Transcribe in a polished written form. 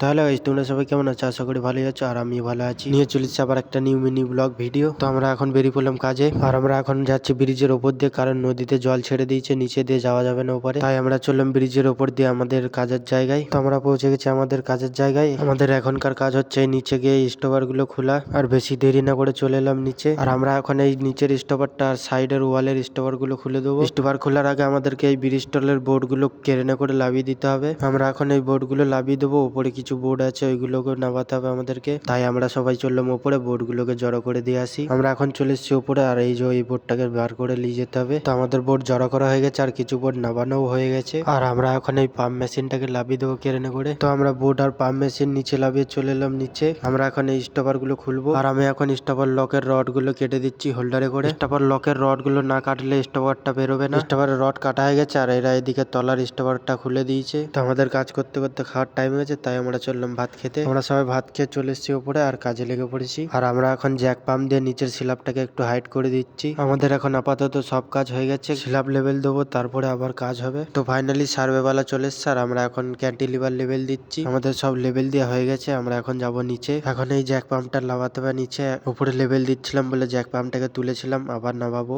তাহলে গাইস তোমরা সবাই কেমন আছো? আশা করি ভালোই আছো আর আমি ভালো আছি। নিয়ে চলেছি আবার একটা নিউ মিনি ব্লগ ভিডিও। তো আমরা এখন বেরিয়ে পড়লাম কাজে, আর আমরা এখন যাচ্ছি ব্রিজের ওপর দিয়ে, কারণ নদীতে জল ছেড়ে দিয়েছে, নিচে দিয়ে যাওয়া যাবে না ওপরে। তাই আমরা চললাম ব্রিজের ওপর দিয়ে আমাদের কাজের জায়গায়। তো আমরা পৌঁছে গেছি আমাদের কাজের জায়গায়। আমাদের এখনকার কাজ হচ্ছে এই নিচে গিয়ে স্টোভার গুলো খোলা, আর বেশি দেরি না করে চলে এলাম নিচে। আর আমরা এখন এই নিচের স্টোভারটা আর সাইডের ওয়ালের স্টোভার গুলো খুলে দেবো। স্টোভার খোলার আগে আমাদেরকে এই ব্রিজ টলের বোর্ড গুলো কেরেনে করে লাভিয়ে দিতে হবে। আমরা এখন এই বোর্ড গুলো লাভিয়ে দেবো। উপরে কিছু বোর্ড আছে ওইগুলোকে নামাতে হবে আমাদেরকে। তাই আমরা সবাই চললাম উপরে বোর্ড গুলোকে জড়ো করে দিয়ে আসি। আমরা এখন চলে এসেছি উপরে, আর এই যে এই বোর্ডটাকে বার করে নিয়ে যেতে হবে। তো আমাদের বোর্ড জড়ো করা হয়ে গেছে, আর কিছু বোর্ড নামানো হয়ে গেছে। আর আমরা এখন এই পাম্প মেশিনটাকে লাভিয়ে দেবো কেরেনে করে। তো আমরা বোর্ড আর পাম্প মেশিন নিচে লাভিয়ে চলে এলাম নিচে। আমরা এখন এই স্টপার গুলো খুলবো, আর আমি এখন স্টপার লকের রড গুলো কেটে দিচ্ছি হোল্ডারে করে। স্টপার লকের রড গুলো না কাটলে স্টপারটা বেরোবে না। স্টপারের রড কাটা হয়ে গেছে, আর এরা এদিকে তলার স্টপারটা খুলে দিয়েছে। তো আমাদের কাজ করতে করতে খাওয়ার টাইম হয়েছে, তাই আমরা চললাম ভাত খেতে। আমরা সবাই ভাত খেয়ে চলে এসেছি উপরে আর কাজে লেগে পড়েছি। আর আমরা এখন জ্যাক পাম্প দিয়ে নিচের স্ল্যাবটাকে একটু হাইট করে দিচ্ছি। আমাদের এখন আপাতত সব কাজ হয়ে গেছে, স্ল্যাব লেভেল দেবো, তারপরে আবার কাজ হবে। তো ফাইনালি সার্ভে বালা চলে এসছে, আর আমরা এখন ক্যান্টিলিভার লেভেল দিচ্ছি। আমাদের সব লেভেল দেওয়া হয়ে গেছে, আমরা এখন যাব নিচে। এখন এই জ্যাক পাম্পটা লাগাতে হবে নিচে। উপরে লেভেল দিচ্ছিলাম বলে জ্যাক পাম্পটাকে তুলেছিলাম, আবার নামাবো।